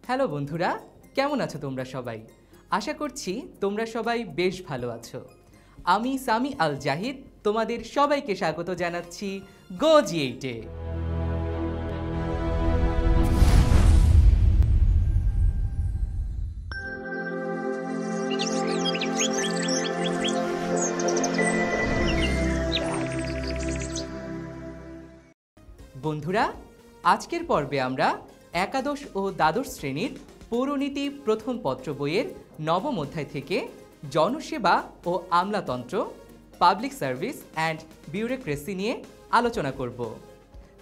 Hello বন্ধুরা, কেমন আছো তোমরা সবাই? আশা করছি তোমরা সবাই বেশ ভালো আছো। আমি সামি আল জাহিদ তোমাদের সবাইকে স্বাগত জানাচ্ছি গো জি8-এ। বন্ধুরা, আজকের পর্বে আমরা একাদশ ও দ্বাদশ শ্রেণীর পৌরনীতি প্রথম পত্র বইয়ের নবম অধ্যায় থেকে জনসেবা ও আমলাতন্ত্র, পাবলিক সার্ভিস অ্যান্ড বিউরোক্রেসি নিয়ে আলোচনা করব।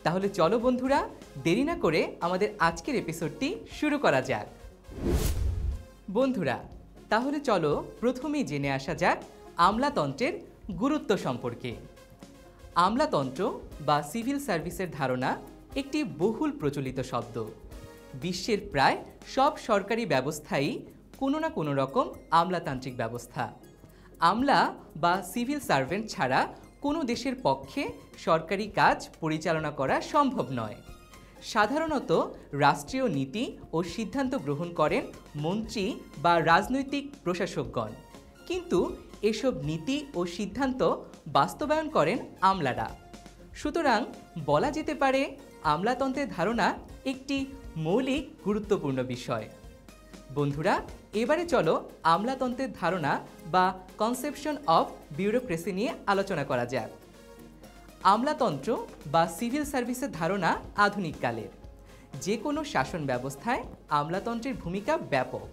তাহলে চলো বন্ধুরা, দেরি না করে আমাদের আজকের এপিসোডটি শুরু করা যাক। বন্ধুরা, তাহলে চলো প্রথমেই জেনে আসা যাক আমলাতন্ত্রের গুরুত্ব সম্পর্কে। আমলাতন্ত্র বা সিভিল সার্ভিসের ধারণা একটি বহুল প্রচলিত শব্দ। বিশ্বের প্রায় সব সরকারি ব্যবস্থাই কোনো না কোনো রকম আমলাতান্ত্রিক ব্যবস্থা। আমলা বা সিভিল সার্ভেন্ট ছাড়া কোনো দেশের পক্ষে সরকারি কাজ পরিচালনা করা সম্ভব নয়। সাধারণত রাষ্ট্রীয় নীতি ও সিদ্ধান্ত গ্রহণ করেন মন্ত্রী বা রাজনৈতিক প্রশাসকগণ, কিন্তু এসব নীতি ও সিদ্ধান্ত বাস্তবায়ন করেন আমলারা। সুতরাং বলা যেতে পারে আমলাতন্ত্রের ধারণা একটি মৌলিক গুরুত্বপূর্ণ বিষয়। বন্ধুরা, এবারে চলো আমলাতন্ত্রের ধারণা বা কনসেপশন অফ বিউরোক্রেসি নিয়ে আলোচনা করা যাক। আমলাতন্ত্র বা সিভিল সার্ভিসের ধারণা আধুনিক কালের। যে কোনো শাসন ব্যবস্থায় আমলাতন্ত্রের ভূমিকা ব্যাপক।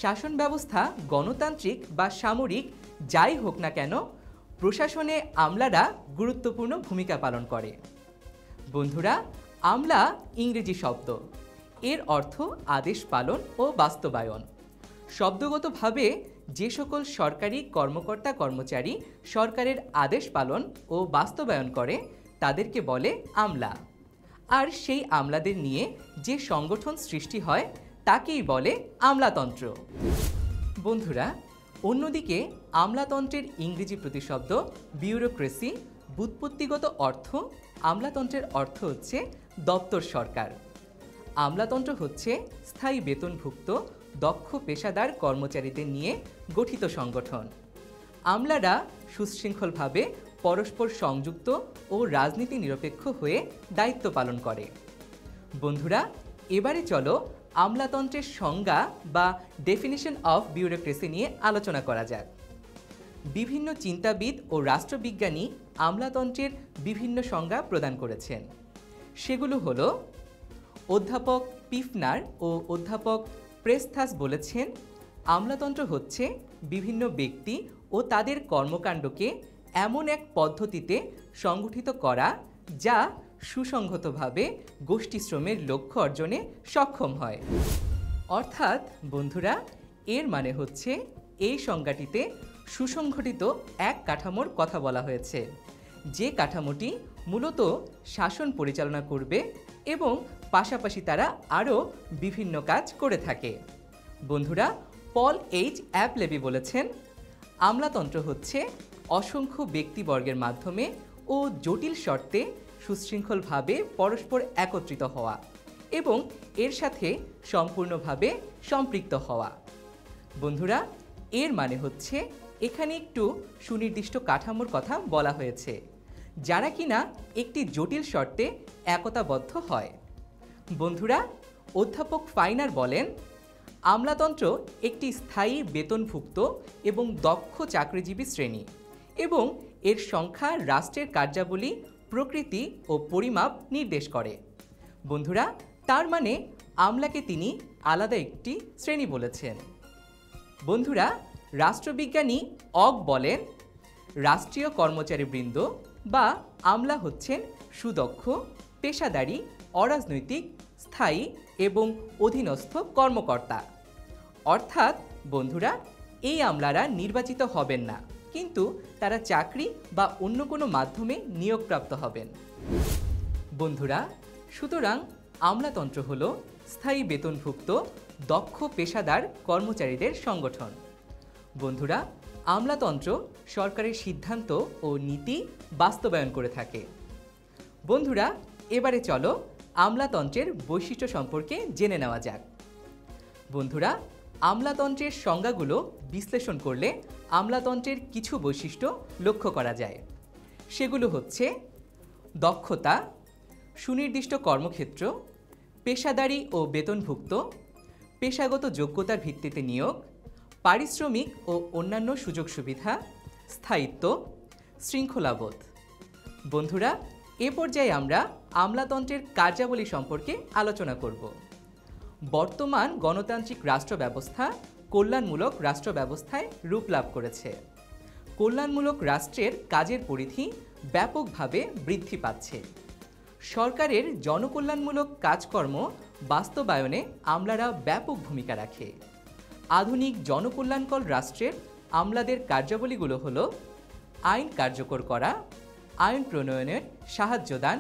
শাসন ব্যবস্থা গণতান্ত্রিক বা সামরিক যাই হোক না কেন, প্রশাসনে আমলারা গুরুত্বপূর্ণ ভূমিকা পালন করে। বন্ধুরা, আমলা ইংরেজি শব্দ। এর অর্থ আদেশ পালন ও বাস্তবায়ন। শব্দগতভাবে যে সকল সরকারি কর্মকর্তা কর্মচারী সরকারের আদেশ পালন ও বাস্তবায়ন করে তাদেরকে বলে আমলা। আর সেই আমলাদের নিয়ে যে সংগঠন সৃষ্টি হয় তাকেই বলে আমলাতন্ত্র। বন্ধুরা, অন্যদিকে আমলাতন্ত্রের ইংরেজি প্রতিশব্দ বিউরোক্রেসি। ব্যুৎপত্তিগত অর্থ আমলাতন্ত্রের অর্থ হচ্ছে দপ্তর সরকার। আমলাতন্ত্র হচ্ছে স্থায়ী বেতনভুক্ত দক্ষ পেশাদার কর্মচারীদের নিয়ে গঠিত সংগঠন। আমলারা সুশৃঙ্খলভাবে পরস্পর সংযুক্ত ও রাজনীতি নিরপেক্ষ হয়ে দায়িত্ব পালন করে। বন্ধুরা, এবারে চলো আমলাতন্ত্রের সংজ্ঞা বা ডেফিনিশন অফ বিউরোক্রেসি নিয়ে আলোচনা করা যাক। বিভিন্ন চিন্তাবিদ ও রাষ্ট্রবিজ্ঞানী আমলাতন্ত্রের বিভিন্ন সংজ্ঞা প্রদান করেছেন। সেগুলো হলো, অধ্যাপক পিফনার ও অধ্যাপক প্রেস্থাস বলেছেন, আমলাতন্ত্র হচ্ছে বিভিন্ন ব্যক্তি ও তাদের কর্মকাণ্ডকে এমন এক পদ্ধতিতে সংগঠিত করা যা সুসংহতভাবে গোষ্ঠীশ্রমের লক্ষ্য অর্জনে সক্ষম হয়। অর্থাৎ বন্ধুরা, এর মানে হচ্ছে এই সংজ্ঞাটিতে সুসংগঠিত এক কাঠামোর কথা বলা হয়েছে, যে কাঠামোটি মূলত শাসন পরিচালনা করবে এবং পাশাপাশি তারা আরও বিভিন্ন কাজ করে থাকে। বন্ধুরা, পল এইচ অ্যাপলেবি বলেছেন, আমলাতন্ত্র হচ্ছে অসংখ্য ব্যক্তিবর্গের মাধ্যমে ও জটিল শর্তে সুশৃঙ্খলভাবে পরস্পর একত্রিত হওয়া এবং এর সাথে সম্পূর্ণভাবে সম্পৃক্ত হওয়া। বন্ধুরা, এর মানে হচ্ছে এখানে একটু সুনির্দিষ্ট কাঠামোর কথা বলা হয়েছে, যারা কিনা একটি জটিল শর্তে একতাবদ্ধ হয়। বন্ধুরা, অধ্যাপক ফাইনার বলেন, আমলাতন্ত্র একটি স্থায়ী বেতনভুক্ত এবং দক্ষ চাকরিজীবী শ্রেণী এবং এর সংখ্যা রাষ্ট্রের কার্যাবলী, প্রকৃতি ও পরিমাপ নির্দেশ করে। বন্ধুরা, তার মানে আমলাকে তিনি আলাদা একটি শ্রেণী বলেছেন। বন্ধুরা, রাষ্ট্রবিজ্ঞানী অগ বলেন, রাষ্ট্রীয় কর্মচারীবৃন্দ বা আমলা হচ্ছেন সুদক্ষ, পেশাদারী, অরাজনৈতিক, স্থায়ী এবং অধীনস্থ কর্মকর্তা। অর্থাৎ বন্ধুরা, এই আমলারা নির্বাচিত হবেন না, কিন্তু তারা চাকরি বা অন্য কোনো মাধ্যমে নিয়োগপ্রাপ্ত হবেন। বন্ধুরা, সুতরাং আমলাতন্ত্র হল স্থায়ী বেতনভুক্ত দক্ষ পেশাদার কর্মচারীদের সংগঠন। বন্ধুরা, আমলাতন্ত্র সরকারের সিদ্ধান্ত ও নীতি বাস্তবায়ন করে থাকে। বন্ধুরা, এবারে চলো আমলাতন্ত্রের বৈশিষ্ট্য সম্পর্কে জেনে নেওয়া যাক। বন্ধুরা, আমলাতন্ত্রের সংজ্ঞাগুলো বিশ্লেষণ করলে আমলাতন্ত্রের কিছু বৈশিষ্ট্য লক্ষ্য করা যায়। সেগুলো হচ্ছে দক্ষতা, সুনির্দিষ্ট কর্মক্ষেত্র, পেশাদারি ও বেতনভুক্ত, পেশাগত যোগ্যতার ভিত্তিতে নিয়োগ, পারিশ্রমিক ও অন্যান্য সুযোগ সুবিধা, স্থায়িত্ব, শৃঙ্খলাবোধ। বন্ধুরা, এ পর্যায়ে আমরা আমলাতন্ত্রের কার্যাবলী সম্পর্কে আলোচনা করব। বর্তমান গণতান্ত্রিক রাষ্ট্র ব্যবস্থা কল্যাণমূলক রাষ্ট্র ব্যবস্থায় রূপ লাভ করেছে। কল্যাণমূলক রাষ্ট্রের কাজের পরিধি ব্যাপকভাবে বৃদ্ধি পাচ্ছে। সরকারের জনকল্যাণমূলক কাজকর্ম বাস্তবায়নে আমলারা ব্যাপক ভূমিকা রাখে। আধুনিক জনকল্যাণকর রাষ্ট্রের আমলাদের কার্যাবলীগুলো হল আইন কার্যকর করা, আইন প্রণয়নের সাহায্য দান,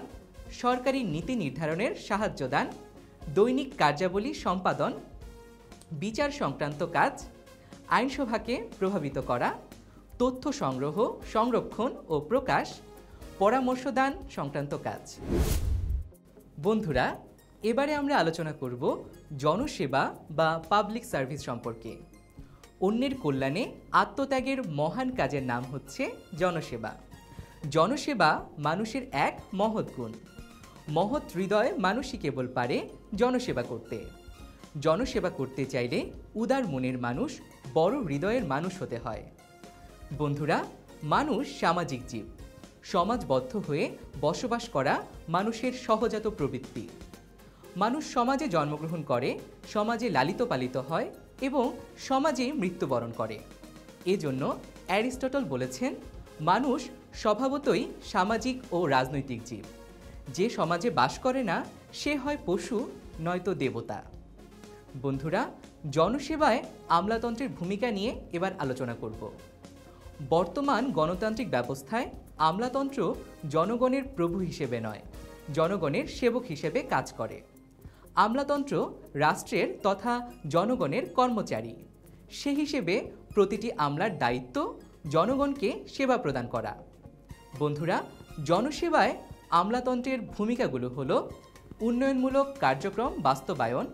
সরকারি নীতি নির্ধারণের সাহায্য দান, দৈনিক কার্যাবলী সম্পাদন, বিচার সংক্রান্ত কাজ, আইনসভাকে প্রভাবিত করা, তথ্য সংগ্রহ, সংরক্ষণ ও প্রকাশ, পরামর্শ দান সংক্রান্ত কাজ। বন্ধুরা, এবারে আমরা আলোচনা করব জনসেবা বা পাবলিক সার্ভিস সম্পর্কে। অন্যের কল্যাণে আত্মত্যাগের মহান কাজের নাম হচ্ছে জনসেবা। জনসেবা মানুষের এক মহৎ গুণ। মহৎ হৃদয় মানুষই কেবল পারে জনসেবা করতে। জনসেবা করতে চাইলে উদার মনের মানুষ, বড় হৃদয়ের মানুষ হতে হয়। বন্ধুরা, মানুষ সামাজিক জীব। সমাজবদ্ধ হয়ে বসবাস করা মানুষের সহজাত প্রবৃত্তি। মানুষ সমাজে জন্মগ্রহণ করে, সমাজে লালিত পালিত হয় এবং সমাজে মৃত্যুবরণ করে। এজন্য অ্যারিস্টটল বলেছেন, মানুষ স্বভাবতই সামাজিক ও রাজনৈতিক জীব। যে সমাজে বাস করে না সে হয় পশু নয়তো দেবতা। বন্ধুরা, জনসেবায় আমলাতন্ত্রের ভূমিকা নিয়ে এবার আলোচনা করব। বর্তমান গণতান্ত্রিক ব্যবস্থায় আমলাতন্ত্র জনগণের প্রভু হিসেবে নয়, জনগণের সেবক হিসেবে কাজ করে। আমলাতন্ত্র রাষ্ট্রের তথা জনগণের কর্মচারী। সে হিসেবে প্রতিটি আমলার দায়িত্ব জনগণকে সেবা প্রদান করা। বন্ধুরা, জনসেবায় আমলাতন্ত্রের ভূমিকাগুলো হল উন্নয়নমূলক কার্যক্রম বাস্তবায়ন,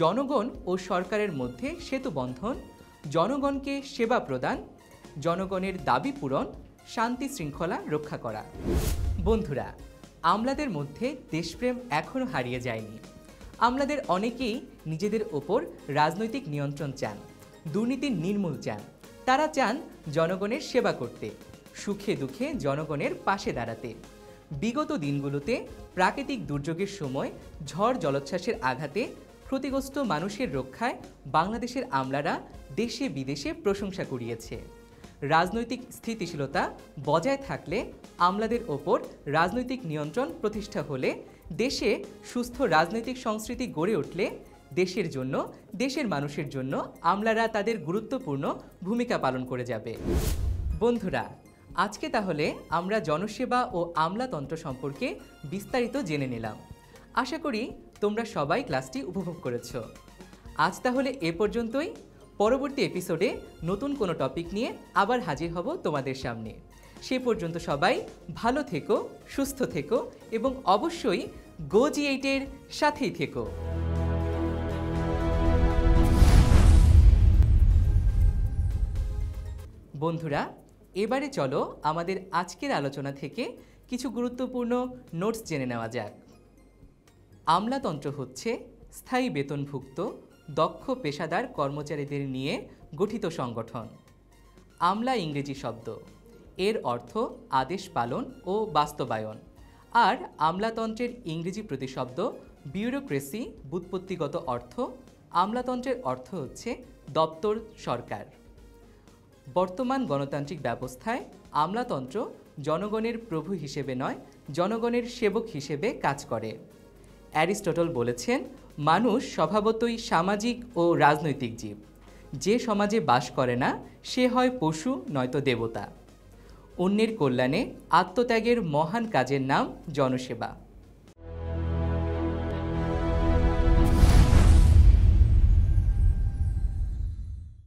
জনগণ ও সরকারের মধ্যে সেতু বন্ধন, জনগণকে সেবা প্রদান, জনগণের দাবি পূরণ, শান্তি শৃঙ্খলা রক্ষা করা। বন্ধুরা, আমলাদের মধ্যে দেশপ্রেম এখনও হারিয়ে যায়নি। আমলাদের অনেকেই নিজেদের ওপর রাজনৈতিক নিয়ন্ত্রণ চান, দুর্নীতি নির্মূল চান। তারা চান জনগণের সেবা করতে, সুখে দুঃখে জনগণের পাশে দাঁড়াতে। বিগত দিনগুলোতে প্রাকৃতিক দুর্যোগের সময় ঝড় জলোচ্ছ্বাসের আঘাতে ক্ষতিগ্রস্ত মানুষের রক্ষায় বাংলাদেশের আমলারা দেশে বিদেশে প্রশংসা কুড়িয়েছে। রাজনৈতিক স্থিতিশীলতা বজায় থাকলে, আমলাদের ওপর রাজনৈতিক নিয়ন্ত্রণ প্রতিষ্ঠা হলে, দেশে সুস্থ রাজনৈতিক সংস্কৃতি গড়ে উঠলে, দেশের জন্য, দেশের মানুষের জন্য আমলারা তাদের গুরুত্বপূর্ণ ভূমিকা পালন করে যাবে। বন্ধুরা, আজকে তাহলে আমরা জনসেবা ও আমলাতন্ত্র সম্পর্কে বিস্তারিত জেনে নিলাম। আশা করি তোমরা সবাই ক্লাসটি উপভোগ করেছ। আজ তাহলে এ পর্যন্তই। পরবর্তী এপিসোডে নতুন কোনো টপিক নিয়ে আবার হাজির হব তোমাদের সামনে। সে পর্যন্ত সবাই ভালো থেকো, সুস্থ থেকো এবং অবশ্যই GoG8-এর সাথেই থেকো। বন্ধুরা, এবারে চলো আমাদের আজকের আলোচনা থেকে কিছু গুরুত্বপূর্ণ নোটস জেনে নেওয়া যাক। আমলাতন্ত্র হচ্ছে স্থায়ী বেতনভুক্ত দক্ষ পেশাদার কর্মচারীদের নিয়ে গঠিত সংগঠন। আমলা ইংরেজি শব্দ, এর অর্থ আদেশ পালন ও বাস্তবায়ন। আর আমলাতন্ত্রের ইংরেজি প্রতিশব্দ বিউরোক্রেসি, ব্যুৎপত্তিগত অর্থ। আমলাতন্ত্রের অর্থ হচ্ছে দপ্তর, সরকার। বর্তমান গণতান্ত্রিক ব্যবস্থায় আমলাতন্ত্র জনগণের প্রভু হিসেবে নয়, জনগণের সেবক হিসেবে কাজ করে। অ্যারিস্টটল বলেছেন, মানুষ স্বভাবতই সামাজিক ও রাজনৈতিক জীব। যে সমাজে বাস করে না সে হয় পশু নয়তো দেবতা। অন্যের কল্যাণে আত্মত্যাগের মহান কাজের নাম জনসেবা।